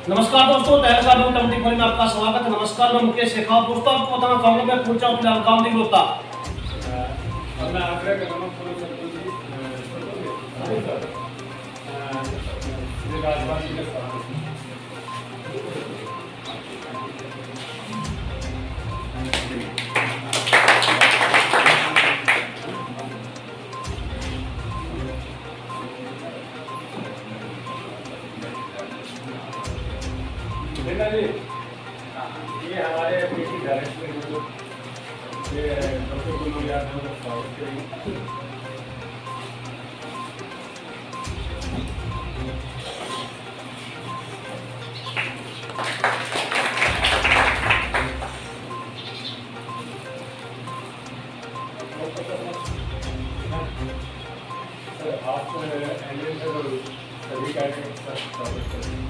नमस्कार दोस्तों, तहल garden committee forum में आपका स्वागत है। नमस्कार, मैं मुकेश शेखावत। दोस्तों, आपको बताना चाहूंगा मैं पूछा फिलहाल गाँव नहीं होता। मैं आग्रह कर रहा हूँ पूरे सरपंच जी राजवानी के साथ जी, ये हमारे मीटिंग डायरेक्टर ये डॉक्टर गुलू यादव का स्वागत करेंगे। आप सभी कार्यक्रम का स्वागत करेंगे।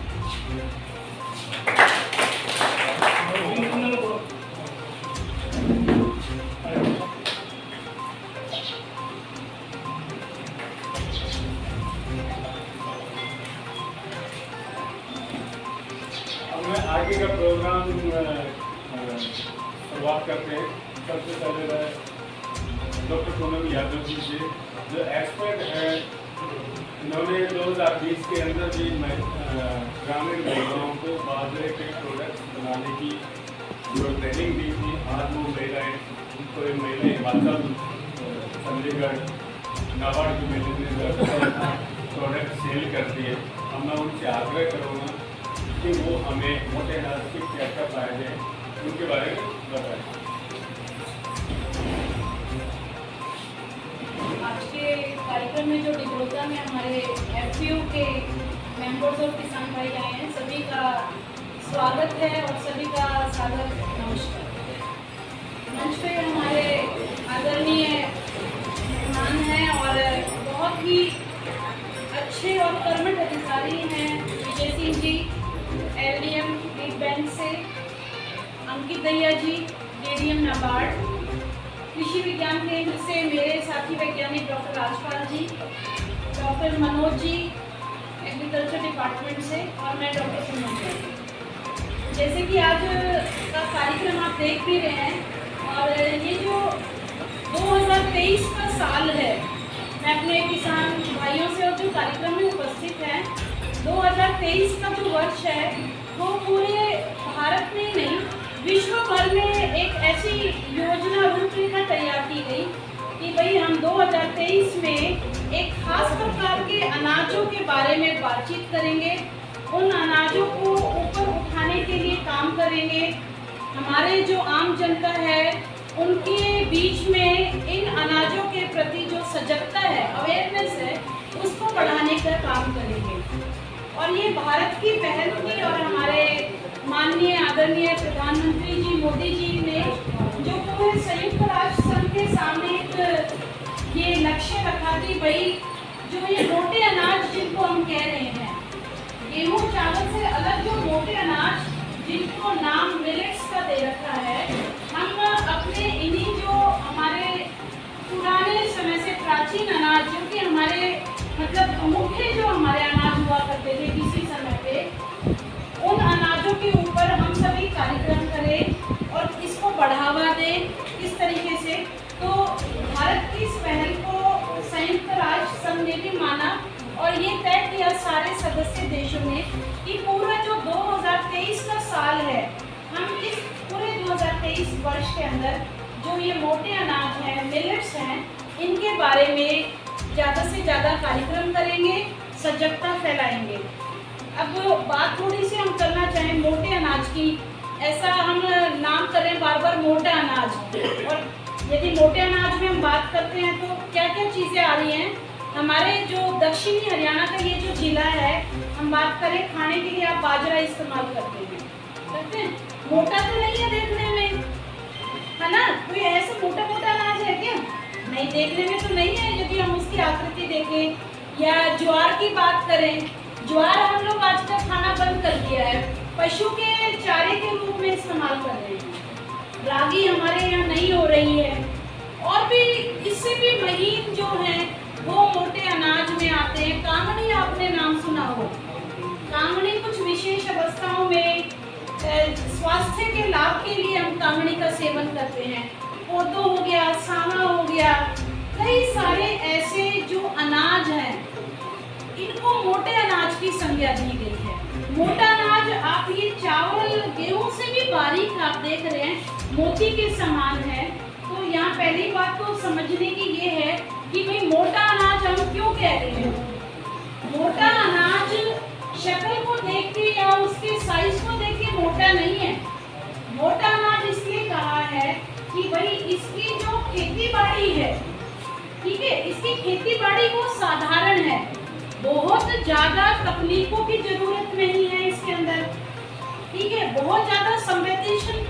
आगे का प्रोग्राम शुरुआत करते हैं। सबसे पहले डॉक्टर पूनम यादव जी से जो एक्सपर्ट है, इन्होंने 2020 के अंदर भी ग्रामीण महिलाओं को बाजरे के प्रोडक्ट्स बनाने की जो ट्रेनिंग दी थी, आज वो महिलाएँ उनको एक महिला हिमाचल चंडीगढ़ नाबार्ड की महिला प्रोडक्ट सेल करती है। अब मैं उनसे आग्रह करूँगा कि वो हमें मोटे अनाज के क्या क्या फायदे हैं उनके बारे में बताएं। आज के कार्यक्रम में जो डिग्रोता में हमारे एफपीओ के मेंबर्स और किसान भाई आए हैं, सभी का स्वागत है और सभी का सादर नमस्कार। मंच पे हमारे आदरणीय मेहमान हैं और बहुत ही अच्छे और कर्मठ अधिकारी हैं। Vijay Singh ji LDM lead bank से, अंकित दहिया जी DDM नाबार्ड, कृषि विज्ञान केंद्र से मेरे साथी वैज्ञानिक डॉक्टर राजपाल जी, doctor Manoj ji agriculture department से, और मैं डॉक्टर सुमन। जैसे कि आज का कार्यक्रम आप देख भी रहे हैं, और ये जो 2023 का साल है, मैं अपने किसान भाइयों से और जो कार्यक्रम में उपस्थित हैं, 2023 का जो वर्ष है वो पूरे भारत में नहीं विश्व भर में एक ऐसी योजना रूपरेखा तैयार की गई कि भाई हम 2023 में एक खास प्रकार के अनाजों के बारे में बातचीत करेंगे, उन अनाजों को ऊपर उठाने के लिए काम करेंगे। हमारे जो आम जनता है उनके बीच में इन अनाजों के प्रति जो सजगता है, अवेयरनेस है, उसको बढ़ाने का काम करेंगे। और ये भारत की पहल थी और हमारे माननीय आदरणीय प्रधानमंत्री जी मोदी जी ने जो पूरे संयुक्त राष्ट्र संघ के सामने एक ये लक्ष्य रखा कि भाई जो ये मोटे अनाज जिनको हम कह रहे हैं, गेहूं चावल से अलग जो मोटे अनाज जिनको नाम मिलेट्स का दे रखा है, हम अपने इन्हीं जो हमारे पुराने समय से प्राचीन अनाज जो कि हमारे मतलब मुख्य जो हमारे अनाज हुआ करते थे किसी समय पे, उन अनाजों के ऊपर हम सभी कार्यक्रम करें और इसको बढ़ावा दें। किस तरीके से, तो भारत की इस पहल को संयुक्त राष्ट्र संघ ने भी माना और ये तय किया सारे सदस्य देशों ने कि पूरा जो 2023 का साल है, हम इस पूरे 2023 वर्ष के अंदर जो ये मोटे अनाज हैं, मिलेट्स हैं, इनके बारे में ज़्यादा से ज़्यादा कार्यक्रम करेंगे, सजगता फैलाएंगे। अब बात थोड़ी सी हम करना चाहें मोटे अनाज की, ऐसा हम नाम करें बार बार मोटा अनाज, और यदि मोटे अनाज में हम बात करते हैं तो क्या क्या चीज़ें आ रही हैं। हमारे जो दक्षिणी हरियाणा का ये जो जिला है, हम बात करें खाने के लिए आप बाजरा इस्तेमाल करते हैं, मोटा तो नहीं है देखने में, है ना? कोई ऐसा मोटा मोटा अनाज है क्या? नहीं, देखने में तो नहीं है। यदि हम उसकी आकृति देखें, या ज्वार की बात करें, ज्वार हम लोग आजकल खाना बंद कर दिया है, पशु के चारे के रूप में इस्तेमाल कर रहे हैं। रागी हमारे यहाँ नहीं हो रही है, और भी इससे भी महीन जो हैं वो मोटे अनाज में आते हैं। कामनी आपने नाम सुना हो, कांगड़ी कुछ विशेष अवस्थाओं में स्वास्थ्य के लाभ के लिए हम कांगड़ी का सेवन करते हैं। कोदो हो गया, सावा हो गया, कई सारे ऐसे जो अनाज हैं इनको मोटे अनाज की संज्ञा दी गई है। मोटा अनाज आप ये चावल गेहूं से भी बारीक आप देख रहे हैं, मोती के समान है। तो यहाँ पहली बात तो समझने की ये है कि भाई मोटा अनाज हम क्यों कह रहे हैं। मोटा अनाज शक्ल को देख के या उसके साइज को देख के मोटा नहीं है। मोटा अनाज इसलिए कहा है कि भाई इसकी जो खेती बाड़ी है, ठीक है, इसकी खेती बाड़ी वो साधारण है, बहुत ज्यादा तकनीकों की जरूरत नहीं है इसके अंदर, ठीक है, बहुत ज्यादा संवेदनशील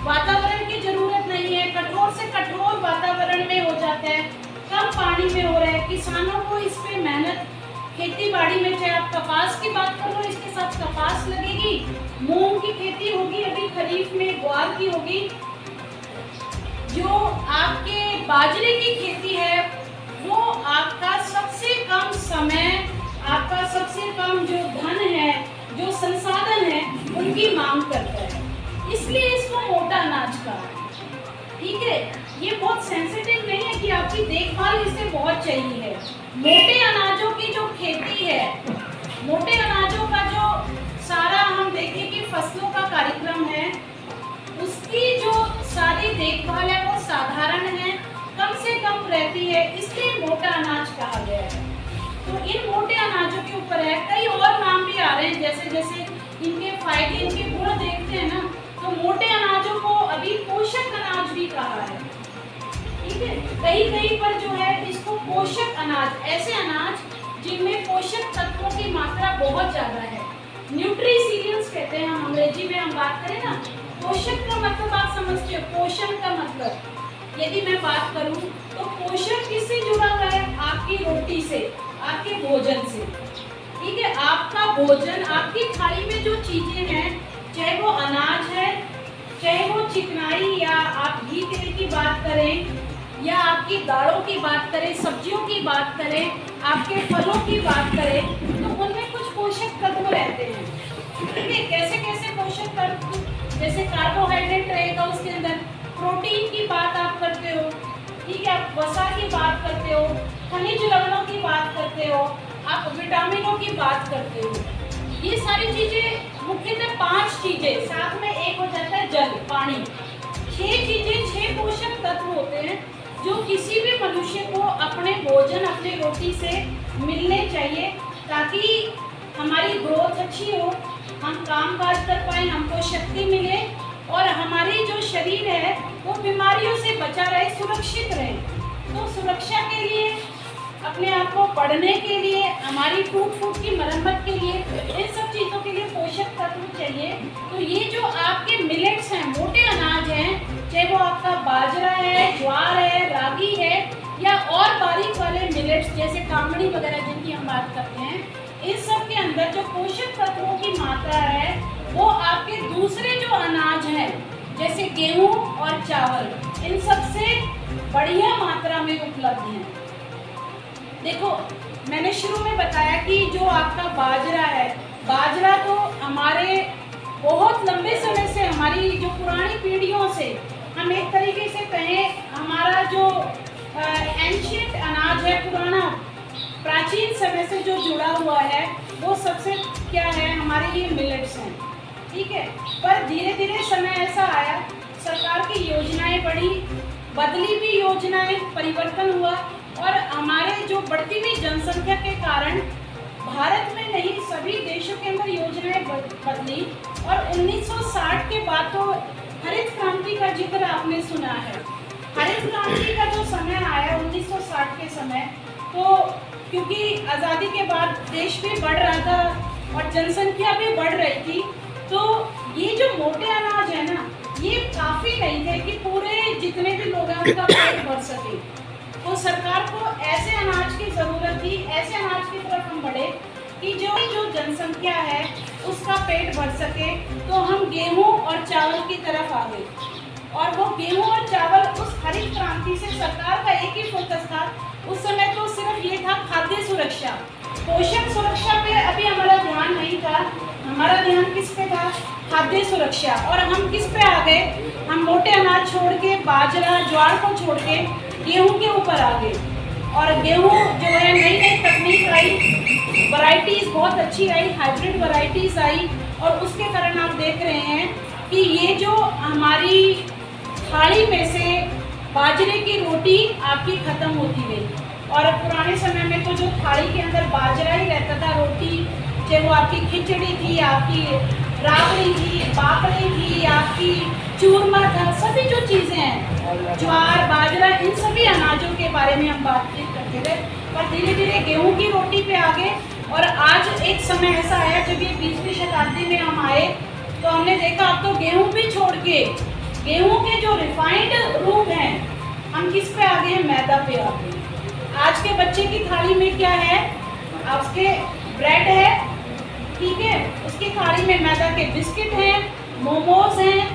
वातावरण की जरूरत नहीं है, कठोर से कठोर वातावरण में हो जाता है, कम पानी में हो रहा है। किसानों को इस पे मेहनत खेती बाड़ी में, चाहे आप कपास की बात कर लो, इसके साथ कपास लगेगी, मूंग की खेती होगी, अभी खरीफ में ग्वार की होगी, जो आपके बाजरे की खेती है वो आपका सबसे कम समय, आपका सबसे कम जो धन है, जो संसाधन है, उनकी मांग करता है, इसलिए इसको मोटा अनाज कहा है। ठीक है, ये बहुत सेंसिटिव नहीं है कि आपकी देखभाल इससे बहुत चाहिए है। मोटे अनाजों की जो खेती है, मोटे अनाजों का जो सारा हम देखें कि फसलों का कार्यक्रम है, उसकी जो सारी देखभाल है वो साधारण है, कम से कम रहती है, इसलिए मोटा अनाज कहा गया है। तो इन मोटे अनाजों के ऊपर है, कई और नाम भी आ रहे हैं, जैसे जैसे इनके फायदे, इनके गुण देखते हैं ना, तो मोटे अनाजों को अभी पोषक अनाज भी कहा है। ठीक है, कहीं कहीं पर जो है इसको पोषक अनाज, ऐसे अनाज जिनमें पोषक तत्वों की मात्रा बहुत ज्यादा है, न्यूट्रीसीरियल्स कहते हैं हम अंग्रेजी में हम बात करें ना। पोषक का मतलब आप समझते हो, पोषण का मतलब यदि मैं बात करूं तो पोषण किससे जुड़ा हुआ है, आपकी रोटी से, आपके भोजन से। ठीक है, आपका भोजन, आपकी थाली में जो चीजें हैं, चाहे वो अनाज है, चाहे वो चिकनाई, या आप घी तेल की बात करें, या आपकी दालों की बात करें, सब्जियों की बात करें, आपके फलों की बात करें, तो उनमें कुछ पोषक तत्व रहते हैं। ठीक है, कैसे कैसे पोषक तत्व, जैसे कार्बोहाइड्रेट रहेगा उसके अंदर, प्रोटीन की बात आप करते हो, ठीक है, आप वसा की बात करते हो, खनिज लवणों की बात करते हो, आप विटामिनों की बात करते हो। ये सारी चीजें मुख्यतः 5 चीजें, साथ में एक हो जाता है जल, पानी। 6 चीजें, 6 पोषक तत्व होते हैं जो किसी भी मनुष्य को अपने भोजन, अपने रोटी से मिलने चाहिए, ताकि हमारी ग्रोथ अच्छी हो, हम काम काज कर पाए, हमको शक्ति मिले, और हमारी जो शरीर है वो बीमारियों से बचा रहे, सुरक्षित रहे। तो सुरक्षा के लिए, अपने आप को पढ़ने के लिए, हमारी टूट फूट की मरम्मत के लिए, इन सब चीज़ों के लिए पोषक तत्व चाहिए। तो ये जो आपके मिलेट्स हैं, मोटे अनाज हैं, चाहे वो आपका बाजरा है, ज्वार है, रागी है, या और बारीक वाले मिलेट्स जैसे कांगड़ी वगैरह जिनकी हम बात करते हैं, इन सब के अंदर जो पोषक तत्वों की मात्रा है वो आपके दूसरे जो अनाज हैं, जैसे गेहूं और चावल, इन सबसे बढ़िया मात्रा में उपलब्ध हैं। देखो, मैंने शुरू में बताया कि जो आपका बाजरा है, बाजरा तो हमारे बहुत लंबे समय से, हमारी जो पुरानी पीढ़ियों से, हम एक तरीके से कहें, हमारा जो एंशिएंट अनाज है, पुराना प्राचीन समय से जो जुड़ा हुआ है, वो सबसे क्या है, हमारे ये मिलेट्स हैं। ठीक है, पर धीरे धीरे समय ऐसा आया, सरकार की योजनाएं बढ़ी, बदली भी योजनाएं, परिवर्तन हुआ, और हमारे जो बढ़ती हुई जनसंख्या के कारण भारत में नहीं, सभी देशों के अंदर योजनाएं बदली, और 1960 के बाद तो हरित क्रांति का जिक्र आपने सुना है। हरित क्रांति का जो समय आया 1960 के समय, तो क्योंकि आज़ादी के बाद देश भी बढ़ रहा था और जनसंख्या भी बढ़ रही थी, तो ये जो मोटे अनाज है ना, ये काफ़ी नहीं थे कि पूरे जितने भी लोग हैं उनका पेट भर सके। तो सरकार को ऐसे अनाज की ज़रूरत थी, ऐसे अनाज की तरफ हम बढ़े कि जो जनसंख्या है उसका पेट भर सके। तो हम गेहूं और चावल की तरफ आ गए, और वो गेहूं और चावल उस हरित क्रांति से सरकार का एक ही फोकस था। उस समय तो सिर्फ ये था खाद्य सुरक्षा, पोषण सुरक्षा पे अभी हमारा ध्यान नहीं था, हमारा ध्यान किस पे था? खाद्य सुरक्षा। और हम किस पे आ गए? हम मोटे अनाज छोड़ के, बाजरा ज्वार को छोड़ के गेहूं के ऊपर आ गए। और गेहूं जो है नई नई तकनीक आई, वैरायटीज बहुत अच्छी आई, हाइब्रिड वैरायटीज आई, और उसके कारण आप देख रहे हैं कि ये जो हमारी थाली में से बाजरे की रोटी आपकी खत्म होती गई। और पुराने समय में तो जो थाली के अंदर बाजरा ही रहता था, रोटी चाहे वो आपकी खिचड़ी थी, आपकी राबड़ी थी, पापड़ी थी, आपकी चूरमा था, सभी जो चीज़ें हैं, ज्वार बाजरा, इन सभी अनाजों के बारे में हम बातचीत करते थे। पर धीरे धीरे गेहूं की रोटी पे आ गए। और आज एक समय ऐसा आया जब ये 20वीं शताब्दी में हम आए तो हमने देखा अब तो गेहूं भी छोड़ के गेहूं के जो रिफाइंड रूप हैं, हम किस पे आ गए हैं? मैदा पे आ गए। आज के बच्चे की थाली में क्या है? आपके ब्रेड है, ठीक है, उसकी थाली में मैदा के बिस्किट हैं, मोमोज हैं,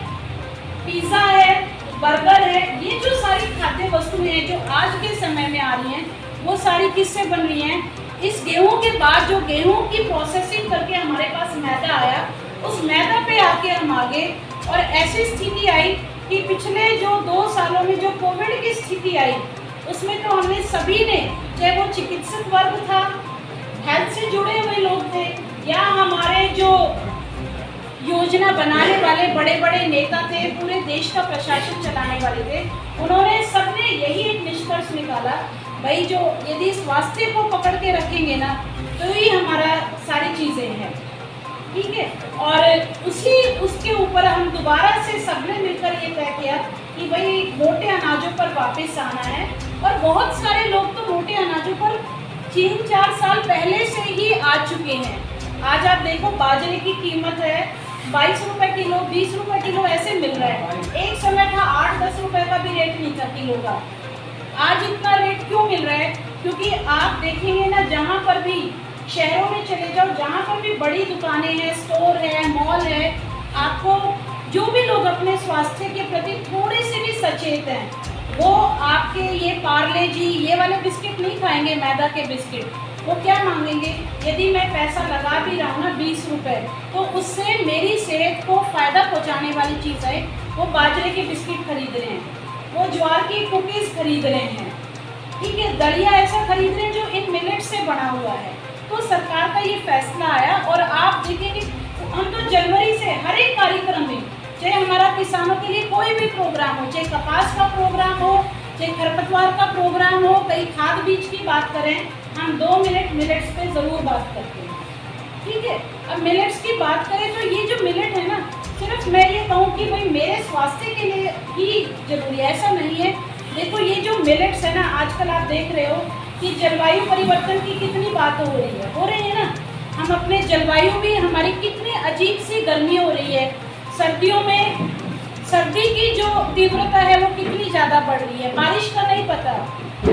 पिज़्ज़ा है, बर्गर है। ये जो सारी खाद्य वस्तुएं हैं जो आज के समय में आ रही हैं, वो सारी किससे बन रही हैं? इस गेहूं के बाद जो गेहूं की प्रोसेसिंग करके हमारे पास मैदा आया, उस मैदा पे आके हम आगे। और ऐसी स्थिति आई कि पिछले जो 2 सालों में जो कोविड की स्थिति आई, उसमें तो हमने सभी ने, चाहे वो चिकित्सक वर्ग था, हेल्थ से जुड़े हुए लोग थे, या हमारे जो योजना बनाने वाले बड़े बड़े नेता थे, पूरे देश का प्रशासन चलाने वाले थे, उन्होंने सबने यही एक निष्कर्ष निकाला, भाई जो यदि स्वास्थ्य को पकड़ के रखेंगे ना, तो ही हमारा सारी चीज़ें हैं, ठीक है। और उसके ऊपर हम दोबारा से सबने मिलकर ये तय किया कि भाई मोटे अनाजों पर वापस आना है। और बहुत सारे लोग तो मोटे अनाजों पर 3-4 साल पहले से ही आ चुके हैं। आज आप देखो बाजरे की कीमत है 22 रुपये किलो, 20 रुपये किलो ऐसे मिल रहा है। एक समय था 8-10 रुपये का भी रेट नहीं था किलो का। आज इतना रेट क्यों मिल रहा है? क्योंकि आप देखेंगे ना, जहाँ पर भी शहरों में चले जाओ, जहाँ पर भी बड़ी दुकानें हैं, स्टोर है, मॉल है, आपको जो भी लोग अपने स्वास्थ्य के प्रति थोड़े से भी सचेत हैं, वो आपके ये पार्ले जी ये वाले बिस्किट नहीं खाएंगे, मैदा के बिस्किट। वो क्या मांगेंगे? यदि मैं पैसा लगा भी रहा हूँ ना 20 रुपये, तो उससे मेरी सेहत को फ़ायदा पहुँचाने वाली चीज़ है, वो बाजरे के बिस्किट खरीद रहे हैं, वो ज्वार की कुकीज़ खरीद रहे हैं, ठीक है, दलिया ऐसा खरीद रहे हैं जो इन मिलेट से बना हुआ है। तो सरकार का ये फैसला आया। और आप देखेंगे हम तो जनवरी से हर एक कार्यक्रम में, चाहे हमारा किसानों के लिए कोई भी प्रोग्राम हो, चाहे कपास का प्रोग्राम हो, चाहे खरपतवार का प्रोग्राम हो, कहीं खाद बीज की बात करें, हम 2 मिनट मिलेट्स पे ज़रूर बात करते हैं, ठीक है। अब मिलेट्स की बात करें तो ये जो मिलेट है ना, सिर्फ मैं ये कहूँ कि भाई मेरे स्वास्थ्य के लिए ही जरूरी है, ऐसा नहीं है। देखो ये जो मिलेट्स है ना, आजकल आप देख रहे हो कि जलवायु परिवर्तन की कितनी बात हो रही है ना। हम अपने जलवायु भी, हमारी कितनी अजीब सी गर्मी हो रही है। सर्दियों में सर्दी की जो तीव्रता है वो कितनी ज़्यादा बढ़ रही है। बारिश का नहीं पता,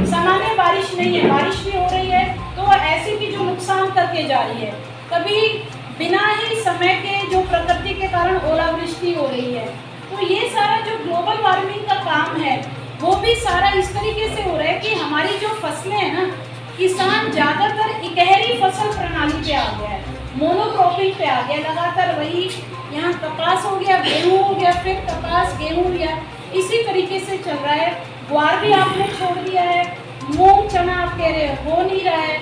सामान्य बारिश नहीं है, बारिश भी हो रही है तो ऐसी भी जो नुकसान करके जा रही है। कभी बिना ही समय के जो प्रकृति के कारण ओलावृष्टि हो रही है। तो ये सारा जो ग्लोबल वार्मिंग का काम है वो भी सारा इस तरीके से हो रहा है कि हमारी जो फसलें हैं ना, किसान ज़्यादातर इकहरी फसल प्रणाली पे आ गया है, मोनोक्रॉपिंग पे आ गया, लगातार वही, यहाँ कपास हो गया, गेहूँ हो गया, फिर कपास गेहूँ हो गया, इसी तरीके से चल रहा है। ग्वार भी आपने छोड़ दिया है, मूंग चना आप कह रहे हो नहीं रहा है,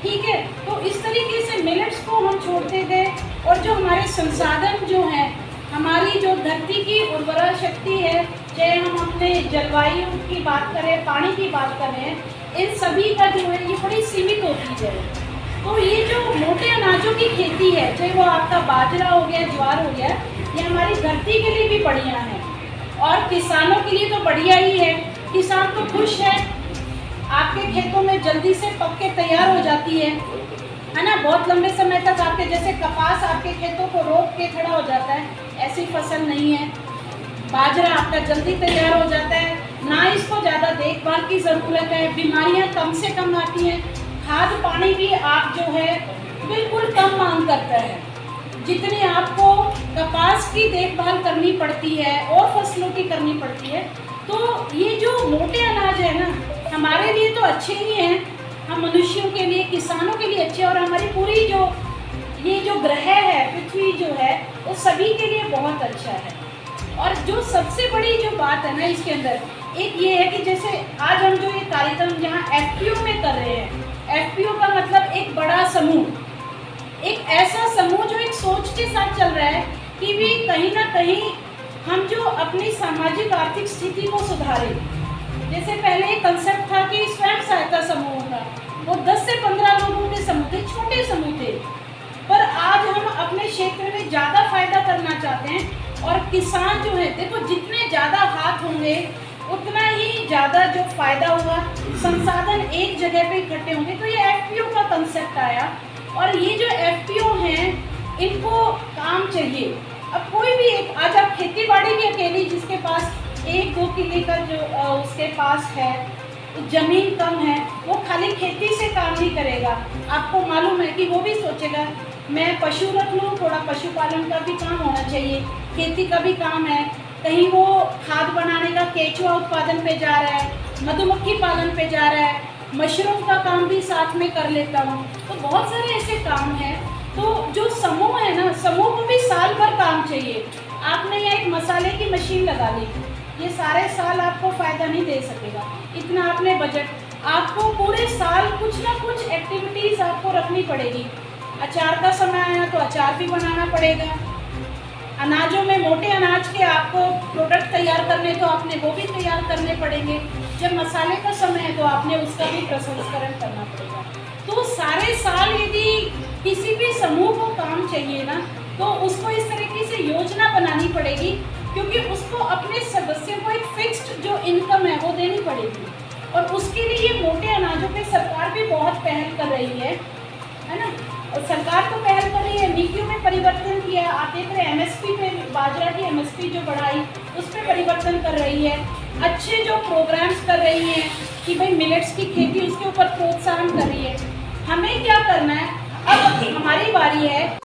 ठीक है। तो इस तरीके से मिलेट्स को हम छोड़ते गए। और जो हमारे संसाधन जो हैं, हमारी जो धरती की उर्वरा शक्ति है, चाहे हम अपने जलवायु की बात करें, पानी की बात करें, इन सभी का जो है ये बड़ी सीमित होती है। तो ये जो मोटे अनाजों की खेती है, चाहे वो आपका बाजरा हो गया, ज्वार हो गया, ये हमारी धरती के लिए भी बढ़िया है और किसानों के लिए तो बढ़िया ही है। किसान तो खुश है, आपके खेतों में जल्दी से पक के तैयार हो जाती है ना। बहुत लंबे समय तक आपके जैसे कपास आपके खेतों को रोक के खड़ा हो जाता है, ऐसी फसल नहीं है। बाजरा आपका जल्दी तैयार हो जाता है, ना इसको ज़्यादा देखभाल की ज़रूरत है, बीमारियां कम से कम आती हैं, खाद पानी भी आप जो है बिल्कुल कम मांग करता है। जितनी आपको कपास की देखभाल करनी पड़ती है और फसलों की करनी पड़ती है। तो ये जो मोटे अनाज है ना, हमारे लिए तो अच्छे ही हैं, हम मनुष्यों के लिए, किसानों के लिए अच्छे, और हमारी पूरी ये जो ग्रह है, पृथ्वी जो है, वो सभी के लिए बहुत अच्छा है। और जो सबसे बड़ी जो बात है ना इसके अंदर, एक ये है कि जैसे आज हम जो ये कार्यक्रम यहाँ FPO में कर रहे हैं, FPO का मतलब एक बड़ा समूह, एक ऐसा समूह जो एक सोच के साथ चल रहा है कि भी कहीं ना कहीं हम जो अपनी सामाजिक आर्थिक स्थिति को सुधारें। जैसे पहले एक कंसेप्ट था कि स्वयं सहायता समूह का, वो 10 से 15 लोगों के समूह थे, छोटे समूह थे, पर आज हम अपने क्षेत्र में ज़्यादा फायदा करना चाहते हैं। और किसान जो है, देखो जितने ज़्यादा हाथ होंगे उतना ही ज़्यादा जो फायदा हुआ, संसाधन एक जगह पे इकट्ठे होंगे, तो ये FPO का कंसेप्ट आया। और ये जो FPO हैं, इनको काम चाहिए। अब कोई भी एक, आज आप खेती बाड़ी भी अकेली, जिसके पास 1-2 किले का जो उसके पास है, ज़मीन कम है, वो खाली खेती से काम नहीं करेगा। आपको मालूम है कि वो भी सोचेगा मैं पशु रख लूँ, थोड़ा पशुपालन का भी काम होना चाहिए, खेती का भी काम है, कहीं वो खाद बनाने का केचुआ उत्पादन पे जा रहा है, मधुमक्खी पालन पे जा रहा है, मशरूम का काम भी साथ में कर लेता हूँ। तो बहुत सारे ऐसे काम हैं। तो जो समूह है ना, समूह को भी साल भर काम चाहिए। आपने यहाँ एक मसाले की मशीन लगा ली, ये सारे साल आपको फ़ायदा नहीं दे सकेगा। इतना आपने बजट, आपको पूरे साल कुछ ना कुछ एक्टिविटीज़ आपको रखनी पड़ेगी। अचार का समय आया तो अचार भी बनाना पड़ेगा। अनाजों में मोटे अनाज के आपको प्रोडक्ट तैयार करने तो आपने वो भी तैयार करने पड़ेंगे। जब मसाले का समय है तो आपने उसका भी प्रसंस्करण करना पड़ेगा। तो सारे साल यदि किसी भी समूह को काम चाहिए ना, तो उसको इस तरीके से योजना बनानी पड़ेगी, क्योंकि उसको अपने सदस्यों को एक फिक्स्ड जो इनकम है वो देनी पड़ेगी। और उसके लिए ये मोटे अनाजों पे सरकार भी बहुत पहल कर रही है ना। और सरकार तो पहल कर रही है, नीतियों में परिवर्तन किया। आप देख रहे हैं MSP पे, बाजरा की MSP जो बढ़ाई, उस पर परिवर्तन कर रही है। अच्छे जो प्रोग्राम्स कर रही हैं कि भाई मिलेट्स की खेती, उसके ऊपर प्रोत्साहन कर रही है। हमें क्या करना है, अब हमारी बारी है।